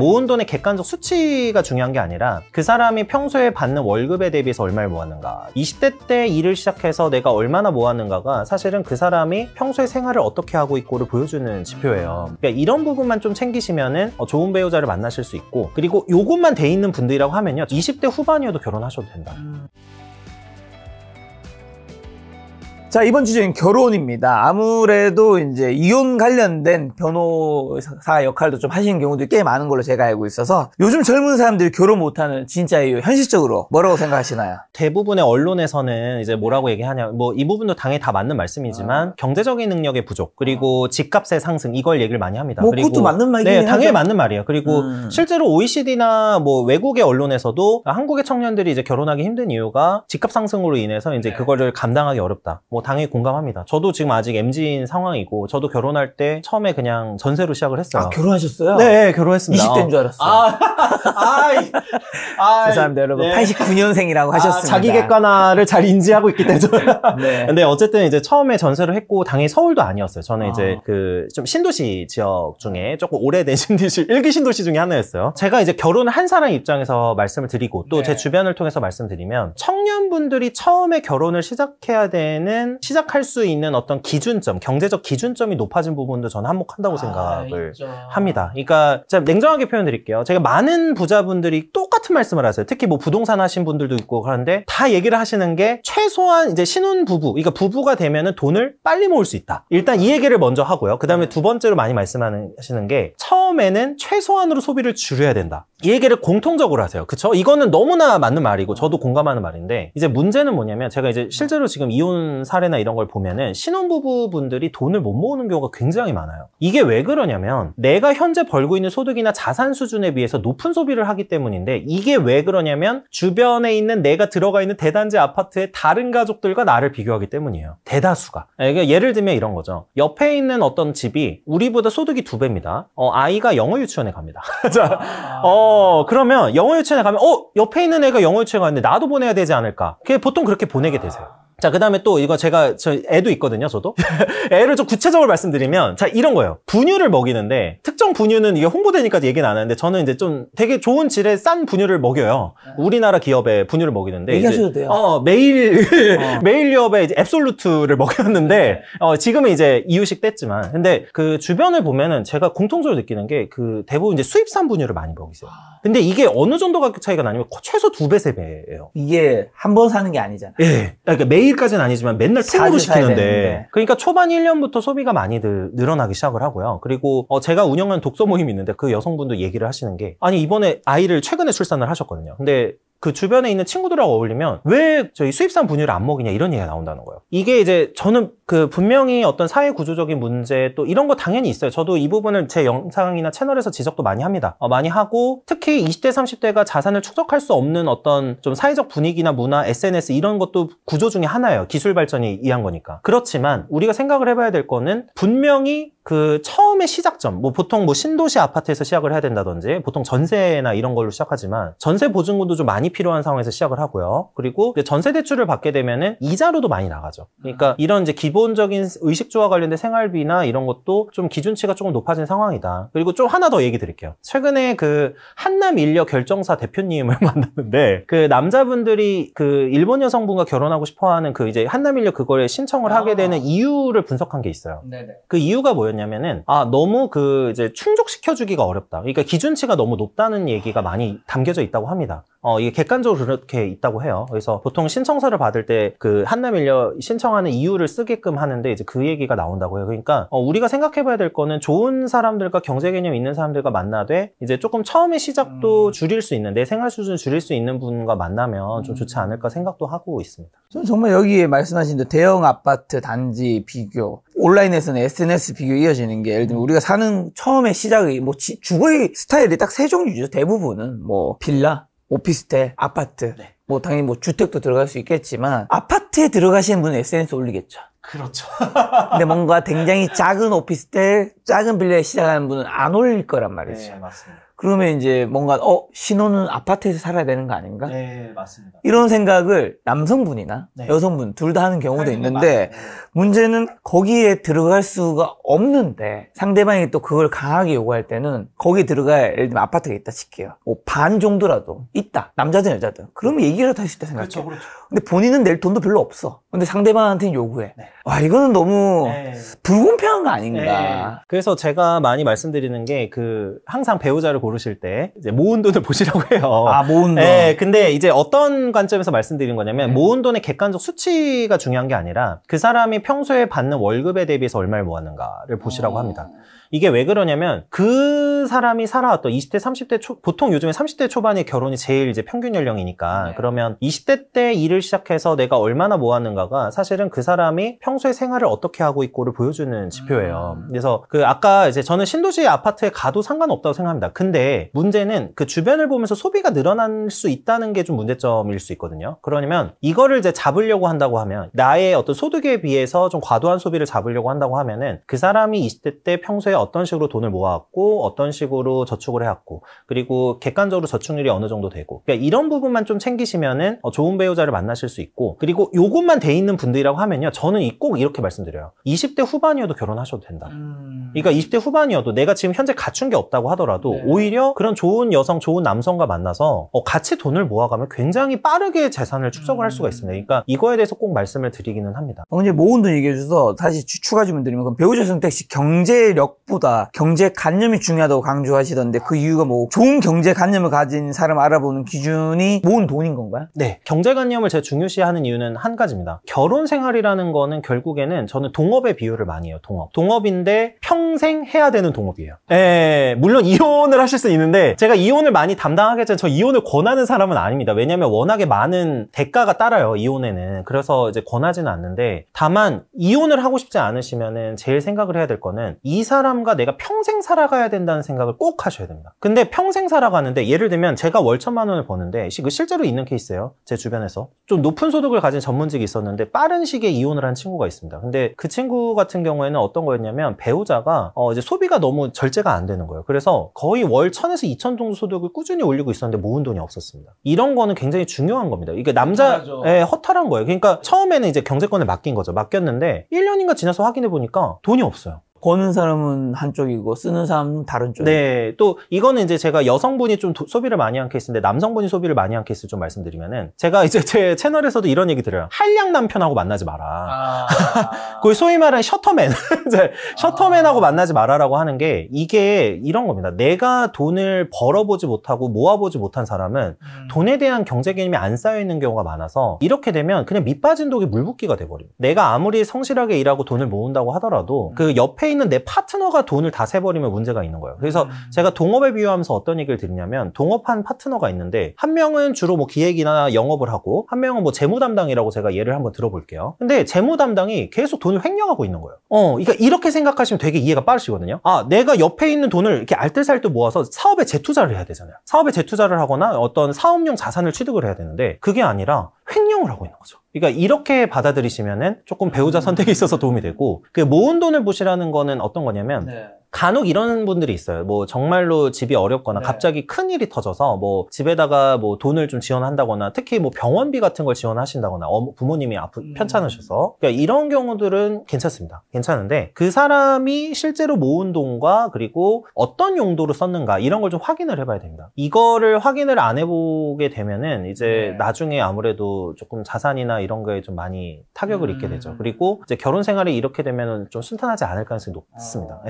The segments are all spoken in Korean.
모은 돈의 객관적 수치가 중요한 게 아니라 그 사람이 평소에 받는 월급에 대비해서 얼마를 모았는가, 20대 때 일을 시작해서 내가 얼마나 모았는가가 사실은 그 사람이 평소에 생활을 어떻게 하고 있고를 보여주는 지표예요. 그러니까 이런 부분만 좀 챙기시면은 좋은 배우자를 만나실 수 있고, 그리고 요것만 돼 있는 분들이라고 하면요, 20대 후반이어도 결혼하셔도 된다. 자, 이번 주제는 결혼입니다. 아무래도 이제 이혼 관련된 변호사 역할도 좀 하시는 경우도 꽤 많은 걸로 제가 알고 있어서 요즘 젊은 사람들이 결혼 못하는 진짜 이유, 현실적으로 뭐라고 생각하시나요? 대부분의 언론에서는 이제 뭐라고 얘기하냐, 뭐 이 부분도 당연히 다 맞는 말씀이지만 경제적인 능력의 부족, 그리고 집값의 상승, 이걸 얘기를 많이 합니다. 뭐 그리고 그것도 맞는 말이긴 네, 하죠. 당연히 맞는 말이에요. 그리고 실제로 OECD나 뭐 외국의 언론에서도 한국의 청년들이 이제 결혼하기 힘든 이유가 집값 상승으로 인해서 이제 그거를 감당하기 어렵다. 뭐 당연히 공감합니다. 저도 지금 아직 MZ인 상황이고, 저도 결혼할 때 처음에 그냥 전세로 시작을 했어요. 아, 결혼하셨어요? 네, 결혼했습니다. 20대인 줄 알았어요. 죄송합니다, 여러분. 네. 89년생이라고 하셨습니다. 자기 객관화를 잘 인지하고 있기 때문에. 네. 근데 어쨌든 이제 처음에 전세를 했고, 당연히 서울도 아니었어요. 저는 이제 그 좀 신도시 지역 중에 조금 오래된 신도시, 1기 신도시 중에 하나였어요. 제가 이제 결혼을 한 사람 입장에서 말씀을 드리고, 또 제 주변을 통해서 말씀드리면, 청년분들이 처음에 결혼을 시작해야 되는, 시작할 수 있는 어떤 기준점, 경제적 기준점이 높아진 부분도 저는 한몫한다고 생각을 합니다. 그러니까 제가 냉정하게 표현드릴게요. 제가 많은 부자분들이 똑같은 말씀을 하세요. 특히 뭐 부동산 하신 분들도 있고 그런데 다 얘기를 하시는 게, 최소한 이제 신혼부부, 그러니까 부부가 되면은 돈을 빨리 모을 수 있다. 일단 이 얘기를 먼저 하고요. 그 다음에 두 번째로 많이 말씀하시는 게, 처음에는 최소한으로 소비를 줄여야 된다. 이 얘기를 공통적으로 하세요. 그쵸? 이거는 너무나 맞는 말이고 저도 공감하는 말인데, 이제 문제는 뭐냐면, 제가 이제 실제로 지금 이혼 사례나 이런 걸 보면은 신혼부부분들이 돈을 못 모으는 경우가 굉장히 많아요. 이게 왜 그러냐면, 내가 현재 벌고 있는 소득이나 자산 수준에 비해서 높은 소비를 하기 때문인데, 이게 왜 그러냐면 주변에 있는, 내가 들어가 있는 대단지 아파트의 다른 가족들과 나를 비교하기 때문이에요. 대다수가. 그러니까 예를 들면 이런 거죠. 옆에 있는 어떤 집이 우리보다 소득이 2배입니다. 아이가 영어 유치원에 갑니다. 자, 그러면 영어 유치원에 가면 옆에 있는 애가 영어 유치원에 갔는데 나도 보내야 되지 않을까? 보통 그렇게 보내게 되세요. 자, 그 다음에 또 이거 저 애도 있거든요, 저도. 애를 좀 구체적으로 말씀드리면, 자, 이런 거예요. 분유를 먹이는데, 특정 분유는 이게 홍보되니까 얘기는 안 하는데, 저는 이제 좀 되게 좋은 질의 싼 분유를 먹여요. 우리나라 기업에 분유를 먹이는데. 얘기하셔도 돼요. 메일유업에 이제 앱솔루트를 먹였는데, 지금은 이제 이유식 뗐지만. 근데 그 주변을 보면은 제가 공통적으로 느끼는 게, 그 대부분 이제 수입산 분유를 많이 먹이세요. 근데 이게 어느 정도 가격 차이가 나냐면, 최소 2배, 3배예요. 이게 한 번 사는 게 아니잖아요. 예. 그러니까 매일까지는 아니지만 맨날 통으로 시키는데, 그러니까 초반 1년부터 소비가 많이 늘어나기 시작을 하고요. 그리고 제가 운영하는 독서 모임이 있는데, 그 여성분도 얘기를 하시는 게, 아니 이번에 아이를 최근에 출산을 하셨거든요. 근데 그 주변에 있는 친구들하고 어울리면 왜 저희 수입산 분유를 안 먹이냐, 이런 얘기가 나온다는 거예요. 이게 이제 저는 그 분명히 어떤 사회 구조적인 문제, 또 이런 거 당연히 있어요. 저도 이 부분을 제 영상이나 채널에서 지적도 많이 합니다. 많이 하고, 특히 20대 30대가 자산을 축적할 수 없는 어떤 좀 사회적 분위기나 문화, SNS 이런 것도 구조 중에 하나예요. 기술 발전이 이한 거니까. 그렇지만 우리가 생각을 해봐야 될 거는, 분명히 그 처음에 시작점, 뭐 보통 뭐 신도시 아파트에서 시작을 해야 된다든지, 보통 전세나 이런 걸로 시작하지만 전세 보증금도 좀 많이 필요한 상황에서 시작을 하고요. 그리고 전세 대출을 받게 되면은 이자료도 많이 나가죠. 그러니까 이런 이제 기본적인 의식주와 관련된 생활비나 이런 것도 좀 기준치가 조금 높아진 상황이다. 그리고 좀 하나 더 얘기 드릴게요. 최근에 그 한남 인력 결정사 대표님을 만났는데, 그 남자분들이 그 일본 여성분과 결혼하고 싶어하는 그 이제 한남 인력 그거에 신청을 하게 되는 이유를 분석한 게 있어요. 네네. 그 이유가 뭐였냐면은, 너무 그 이제 충족시켜주기가 어렵다. 그러니까 기준치가 너무 높다는 얘기가 많이 담겨져 있다고 합니다. 이게 객관적으로 그렇게 있다고 해요. 그래서 보통 신청서를 받을 때 그 한남 인력 신청하는 이유를 쓰게끔 하는데, 이제 그 얘기가 나온다고 해요. 그러니까 우리가 생각해봐야 될 거는, 좋은 사람들과 경제 개념 있는 사람들과 만나되 이제 조금 처음에 시작도 줄일 수 있는, 내 생활 수준 줄일 수 있는 분과 만나면 좀 좋지 않을까 생각도 하고 있습니다. 저는 정말 여기에 말씀하신 대로 대형 아파트 단지 비교, 온라인에서는 SNS 비교 이어지는 게, 예를 들면 우리가 사는 처음에 시작이 뭐 주거의 스타일이 딱 세 종류죠. 대부분은 뭐 빌라, 오피스텔, 아파트. 네. 뭐 당연히 뭐 주택도 들어갈 수 있겠지만, 아파트에 들어가시는 분은 SNS 올리겠죠. 그렇죠. 근데 뭔가 굉장히 작은 오피스텔, 작은 빌라에 시작하는 분은 안 올릴 거란 말이죠. 네, 맞습니다. 그러면 이제 뭔가 신혼은 아파트에서 살아야 되는 거 아닌가? 네, 맞습니다. 이런 생각을 남성분이나 네. 여성분 둘 다 하는 경우도 있는데 맞아요. 문제는 거기에 들어갈 수가 없는데 상대방이 또 그걸 강하게 요구할 때는 거기에 들어갈 예를 들면 아파트가 있다 칠게요. 뭐 반 정도라도 있다. 남자든 여자든. 그러면 얘기라도 할 수 있다 생각해요. 그렇죠, 그렇죠. 근데 본인은 낼 돈도 별로 없어. 근데 상대방한테는 요구해. 네. 와, 이거는 너무 네. 불공평한 거 아닌가. 그래서 제가 많이 말씀드리는 게 항상 배우자를 고르실 때 이제 모은 돈을 보시라고 해요. 아, 모은 돈. 네, 근데 이제 어떤 관점에서 말씀드리는 거냐면 모은 돈의 객관적 수치가 중요한 게 아니라 그 사람이 평소에 받는 월급에 대비해서 얼마를 모았는가를 보시라고 합니다. 이게 왜 그러냐면 그 사람이 살아왔던 20대, 30대 보통 요즘에 30대 초반에 결혼이 제일 이제 평균 연령이니까 그러면 20대 때 일을 시작해서 내가 얼마나 모았는가가 사실은 그 사람이 평소에 생활을 어떻게 하고 있고를 보여주는 지표예요. 그래서 아까 이제 저는 신도시 아파트에 가도 상관없다고 생각합니다. 근데 문제는 그 주변을 보면서 소비가 늘어날 수 있다는 게 좀 문제점일 수 있거든요. 그러면 이거를 이제 잡으려고 한다고 하면 나의 어떤 소득에 비해서 좀 과도한 소비를 잡으려고 한다고 하면은 그 사람이 20대 때 평소에 어떤 식으로 돈을 모아왔고 어떤 식으로 저축을 해왔고 그리고 객관적으로 저축률이 어느 정도 되고 그러니까 이런 부분만 좀 챙기시면은 좋은 배우자를 만나실 수 있고 그리고 요것만 돼 있는 분들이라고 하면요 저는 꼭 이렇게 말씀드려요. 20대 후반이어도 결혼하셔도 된다. 그러니까 20대 후반이어도 내가 지금 현재 갖춘 게 없다고 하더라도 오히려 그런 좋은 여성, 좋은 남성과 만나서 같이 돈을 모아가면 굉장히 빠르게 재산을 축적을 할 수가 있습니다. 그러니까 이거에 대해서 꼭 말씀을 드리기는 합니다. 이제 모은 돈 얘기해 주셔서 사실 추가 질문 드리면 그럼 배우자 선택 시 경제력보다 경제관념이 중요하다고 강조하시던데 그 이유가 뭐 좋은 경제관념을 가진 사람 알아보는 기준이 모은 돈인 건가요? 네. 경제관념을 제가 중요시하는 이유는 한 가지입니다. 결혼 생활이라는 거는 결국에는 저는 동업의 비유를 많이 해요. 동업인데 평생 해야 되는 동업이에요. 예, 물론 이혼을 하실 수 있는데 제가 이혼을 많이 담당하겠지만 저 이혼을 권하는 사람은 아닙니다. 왜냐하면 워낙에 많은 대가가 따라요. 이혼에는. 그래서 이제 권하지는 않는데 다만 이혼을 하고 싶지 않으시면은 제일 생각을 해야 될 거는 이 사람과 내가 평생 살아가야 된다는 생각을 꼭 하셔야 됩니다. 근데 평생 살아가는데 예를 들면 제가 월 1,000만 원을 버는데 실제로 있는 케이스예요. 제 주변에서 좀 높은 소득을 가진 전문직이 있었는데 빠른 시기에 이혼을 한 친구가 있습니다. 근데 그 친구 같은 경우에는 어떤 거였냐면 배우자가 이제 소비가 너무 절제가 안 되는 거예요. 그래서 거의 월 1,000에서 2,000 정도 소득을 꾸준히 올리고 있었는데 모은 돈이 없었습니다. 이런 거는 굉장히 중요한 겁니다. 이게 허탈한 거예요. 그러니까 처음에는 이제 경제권을 맡긴 거죠. 맡겼는데 1년인가 지나서 확인해 보니까 돈이 없어요. 버는 사람은 한쪽이고 쓰는 사람은 다른 쪽이고. 네, 또 이거는 이제 제가 여성분이 좀 소비를 많이 한 케이스인데 남성분이 소비를 많이 한 케이스 좀 말씀드리면은 제가 이제 제 채널에서도 이런 얘기 드려요. 한량 남편하고 만나지 마라. 그 소위 말하는 셔터맨, 셔터맨하고 만나지 마라라고 하는 게 이게 이런 겁니다. 내가 돈을 벌어보지 못하고 모아보지 못한 사람은 돈에 대한 경제 개념이 안 쌓여 있는 경우가 많아서 이렇게 되면 그냥 밑 빠진 독이 물 붓기가 돼버려요. 내가 아무리 성실하게 일하고 돈을 모은다고 하더라도 그 옆에 있는 내 파트너가 돈을 다 세버리면 문제가 있는 거예요. 그래서 제가 동업에 비유하면서 어떤 얘기를 드리냐면 동업한 파트너가 있는데 한 명은 주로 뭐 기획이나 영업을 하고 한 명은 뭐 재무 담당이라고 제가 예를 한번 들어볼게요. 근데 재무 담당이 계속 돈을 횡령하고 있는 거예요. 그러니까 이렇게 생각하시면 되게 이해가 빠르시거든요. 내가 옆에 있는 돈을 이렇게 알뜰살뜰 모아서 사업에 재투자를 해야 되잖아요. 사업에 재투자를 하거나 어떤 사업용 자산을 취득을 해야 되는데 그게 아니라 횡령을 하고 있는 거죠. 그러니까 이렇게 받아들이시면은 조금 배우자 선택에 있어서 도움이 되고 그 모은 돈을 보시라는 거는 어떤 거냐면 간혹 이런 분들이 있어요. 뭐 정말로 집이 어렵거나 갑자기 큰 일이 터져서 뭐 집에다가 뭐 돈을 좀 지원한다거나 특히 뭐 병원비 같은 걸 지원하신다거나 부모님이 편찮으셔서 그러니까 이런 경우들은 괜찮습니다. 괜찮은데 그 사람이 실제로 모은 돈과 그리고 어떤 용도로 썼는가 이런 걸 좀 확인을 해봐야 됩니다. 이거를 확인을 안 해보게 되면은 이제 나중에 아무래도 조금 자산이나 이런 거에 좀 많이 타격을 입게 되죠. 그리고 이제 결혼 생활이 이렇게 되면은 좀 순탄하지 않을 가능성이 높습니다.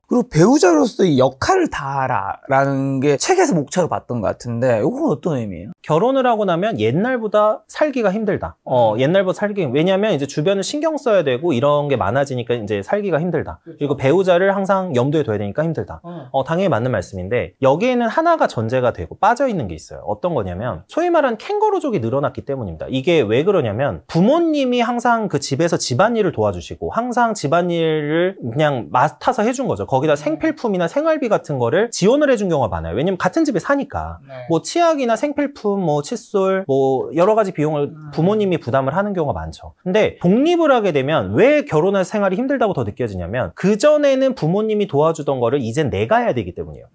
그리고 배우자로서의 역할을 다하라라는 게 책에서 목차로 봤던 것 같은데 이건 어떤 의미예요? 결혼을 하고 나면 옛날보다 살기가 힘들다. 옛날보다 왜냐면 이제 주변을 신경 써야 되고 이런 게 많아지니까 이제 살기가 힘들다. 그렇죠. 그리고 배우자를 항상 염두에 둬야 되니까 힘들다. 당연히 맞는 말씀인데 여기에는 하나가 전제가 되고 빠져있는 게 있어요. 어떤 거냐면 소위 말하는 캥거루족이 늘어났기 때문입니다. 이게 왜 그러냐면 부모님이 항상 그 집에서 집안일을 도와주시고 항상 집안일을 그냥 맡아서 해준 거죠. 거기다 생필품이나 생활비 같은 거를 지원을 해준 경우가 많아요. 왜냐면 같은 집에 사니까 뭐 치약이나 생필품, 뭐 칫솔, 뭐 여러 가지 비용을 부모님이 부담을 하는 경우가 많죠. 근데 독립을 하게 되면 왜 결혼할 생활이 힘들다고 더 느껴지냐면 그전에는 부모님이 도와주던 거를 이젠 내가 해야 되기 때문이에요.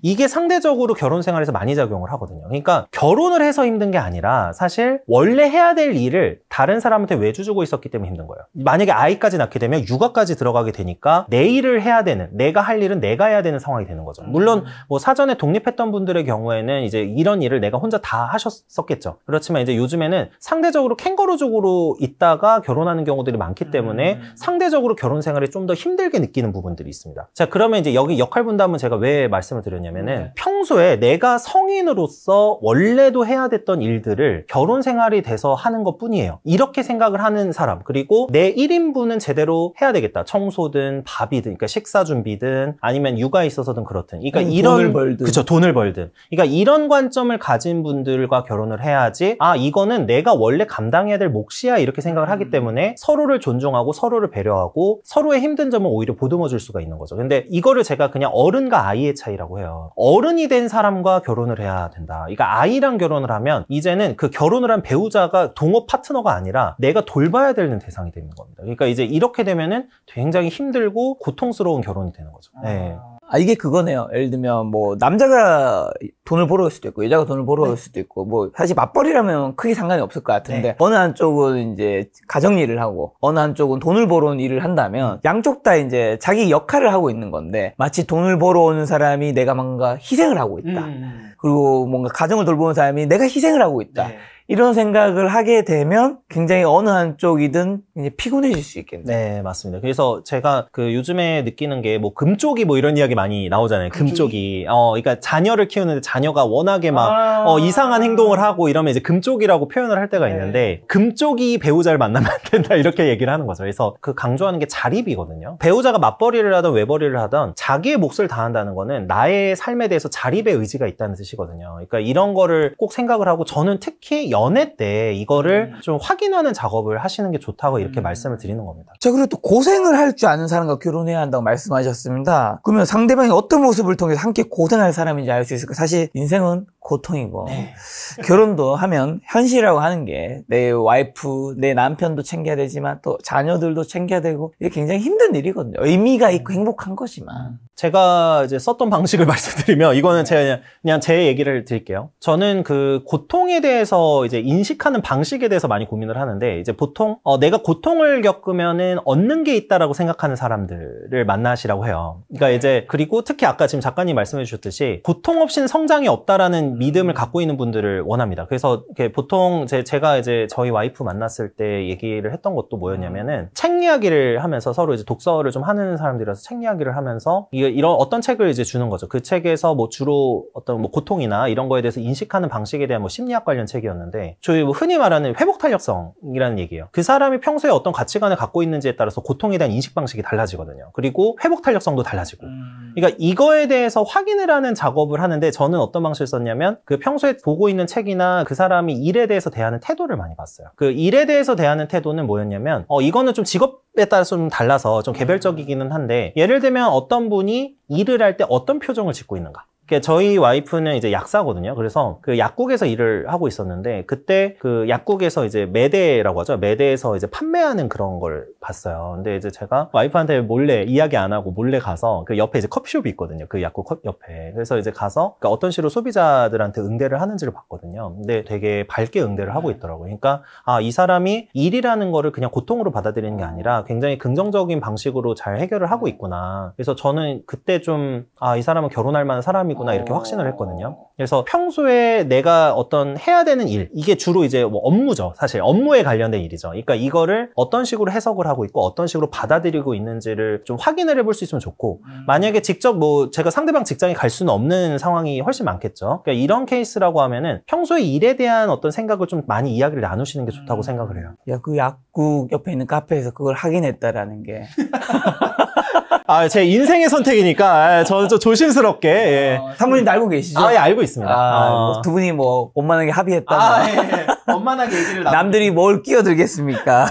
이게 상대적으로 결혼 생활에서 많이 작용을 하거든요. 그러니까 결혼을 해서 힘든 게 아니라 사실 원래 해야 될 일을 다른 사람한테 외주 주고 있었기 때문에 힘든 거예요. 만약에 아이까지 낳게 되면 육아까지 들어가게 되니까 내 일을 해야 되는, 내가 할 일은 내가 해야 되는 상황이 되는 거죠. 물론 뭐 사전에 독립했던 분들의 경우에는 이제 이런 일을 내가 혼자 다 하셨었겠죠. 그렇지만 이제 요즘에는 상대적으로 캥거루족으로 있다가 결혼하는 경우들이 많기 때문에 상대적으로 결혼 생활이 좀 더 힘들게 느끼는 부분들이 있습니다. 자, 그러면 이제 여기 역할 분담은 제가 왜 말씀을 드렸냐면은 평소에 내가 성인으로서 원래도 해야 됐던 일들을 결혼 생활이 돼서 하는 것 뿐이에요. 이렇게 생각을 하는 사람, 그리고 내 1인분은 제대로 해야 되겠다. 청소든 밥이든, 그러니까 식사 준비든 아니면 육아에 있어서든 그렇든. 그러니까 이런 돈을 벌든. 그쵸, 돈을 벌든. 그러니까 이런 관점을 가진 분들과 결혼을 해야지, 아, 이거는 내가 원래 감당해야 될 몫이야, 이렇게 생각을 하기 때문에 서로를 존중하고 서로를 배려하고 서로의 힘든 점을 오히려 보듬어 줄 수가 있는 거죠. 근데 이거를 제가 그냥 어른과 아이의 차이라고 해요. 어른이 된 사람과 결혼을 해야 된다. 그러니까 아이랑 결혼을 하면 이제는 그 결혼을 한 배우자가 동업 파트너가 아니라 내가 돌봐야 되는 대상이 되는 겁니다. 그러니까 이제 이렇게 되면은 굉장히 힘들고 고통스러운 결혼이 되는 거죠. 네. 이게 그거네요. 예를 들면 뭐 남자가 돈을 벌어 올 수도 있고 여자가 돈을 벌어 올 수도 있고 뭐 사실 맞벌이라면 크게 상관이 없을 것 같은데 어느 한쪽은 이제 가정 일을 하고 어느 한쪽은 돈을 벌어온 일을 한다면 양쪽 다 이제 자기 역할을 하고 있는 건데 마치 돈을 벌어오는 사람이 내가 뭔가 희생을 하고 있다. 그리고 뭔가 가정을 돌보는 사람이 내가 희생을 하고 있다. 이런 생각을 하게 되면 굉장히 어느 한쪽이든 이제 피곤해질 수 있겠네요. 네, 맞습니다. 그래서 제가 그 요즘에 느끼는 게 뭐 금쪽이 뭐 이런 이야기 많이 나오잖아요. 금쪽이. 그러니까 자녀를 키우는데 자녀가 워낙에 막 이상한 행동을 하고 이러면 이제 금쪽이라고 표현을 할 때가 있는데 금쪽이 배우자를 만나면 안 된다 이렇게 얘기를 하는 거죠. 그래서 그 강조하는 게 자립이거든요. 배우자가 맞벌이를 하든 외벌이를 하든 자기의 몫을 다한다는 거는 나의 삶에 대해서 자립의 의지가 있다는 뜻이거든요. 그러니까 이런 거를 꼭 생각을 하고 저는 특히 연애 때 이거를 좀 확인하는 작업을 하시는 게 좋다고 이렇게 말씀을 드리는 겁니다. 자, 그리고 또 고생을 할 줄 아는 사람과 결혼해야 한다고 말씀하셨습니다. 그러면 상대방이 어떤 모습을 통해서 함께 고생할 사람인지 알 수 있을까? 사실 인생은 고통이고 결혼도 하면 현실이라고 하는 게 내 와이프, 내 남편도 챙겨야 되지만 또 자녀들도 챙겨야 되고 이게 굉장히 힘든 일이거든요. 의미가 있고 행복한 거지만 제가 이제 썼던 방식을 말씀드리면 이거는 제가 그냥 제 얘기를 드릴게요. 저는 그 고통에 대해서 이제 인식하는 방식에 대해서 많이 고민을 하는데 이제 보통 내가 고통을 겪으면은 얻는 게 있다라고 생각하는 사람들을 만나시라고 해요. 그러니까 이제 그리고 특히 아까 지금 작가님 말씀해 주셨듯이 고통 없이는 성장이 없다라는 믿음을 갖고 있는 분들을 원합니다. 그래서 이렇게 보통 제가 이제 저희 와이프 만났을 때 얘기를 했던 것도 뭐였냐면은 책 이야기를 하면서 서로 이제 독서를 좀 하는 사람들이라서 책 이야기를 하면서 이런 어떤 책을 이제 주는 거죠. 그 책에서 뭐 주로 어떤 뭐 고통이나 이런 거에 대해서 인식하는 방식에 대한 뭐 심리학 관련 책이었는데 저희 뭐 흔히 말하는 회복 탄력성이라는 얘기예요. 그 사람이 평소에 어떤 가치관을 갖고 있는지에 따라서 고통에 대한 인식 방식이 달라지거든요. 그리고 회복 탄력성도 달라지고. 그러니까 이거에 대해서 확인을 하는 작업을 하는데 저는 어떤 방식을 썼냐면 그 평소에 보고 있는 책이나 그 사람이 일에 대해서 대하는 태도를 많이 봤어요. 그 일에 대해서 대하는 태도는 뭐였냐면 이거는 좀 직업에 따라서 좀 달라서 좀 개별적이기는 한데 예를 들면 어떤 분이 일을 할 때 어떤 표정을 짓고 있는가. 저희 와이프는 이제 약사거든요. 그래서 그 약국에서 일을 하고 있었는데 그때 그 약국에서 이제 매대라고 하죠. 매대에서 이제 판매하는 그런 걸 봤어요. 근데 이제 제가 와이프한테 몰래 이야기 안 하고 몰래 가서 그 옆에 이제 커피숍이 있거든요. 그 약국 옆에. 그래서 이제 가서 그러니까 어떤 식으로 소비자들한테 응대를 하는지를 봤거든요. 근데 되게 밝게 응대를 하고 있더라고요. 그러니까 이 사람이 일이라는 거를 그냥 고통으로 받아들이는 게 아니라 굉장히 긍정적인 방식으로 잘 해결을 하고 있구나. 그래서 저는 그때 좀 이 사람은 결혼할 만한 사람이구나. 이렇게 확신을 했거든요. 그래서 평소에 내가 어떤 해야 되는 일, 이게 주로 이제 뭐 업무죠. 사실 업무에 관련된 일이죠. 그러니까 이거를 어떤 식으로 해석을 하고 있고 어떤 식으로 받아들이고 있는지를 좀 확인을 해볼 수 있으면 좋고 만약에 직접 뭐 제가 상대방 직장에 갈 수는 없는 상황이 훨씬 많겠죠. 그러니까 이런 케이스라고 하면은 평소에 일에 대한 어떤 생각을 좀 많이 이야기를 나누시는 게 좋다고 생각을 해요. 야, 그 약국 옆에 있는 카페에서 그걸 확인했다라는 게 제 인생의 선택이니까 저는 좀 조심스럽게. 예. 사모님도 알고 계시죠? 예, 알고 있습니다. 두 분이 뭐 원만하게 합의했다. 예. 원만하게 얘기를 남들이 뭘 끼어들겠습니까?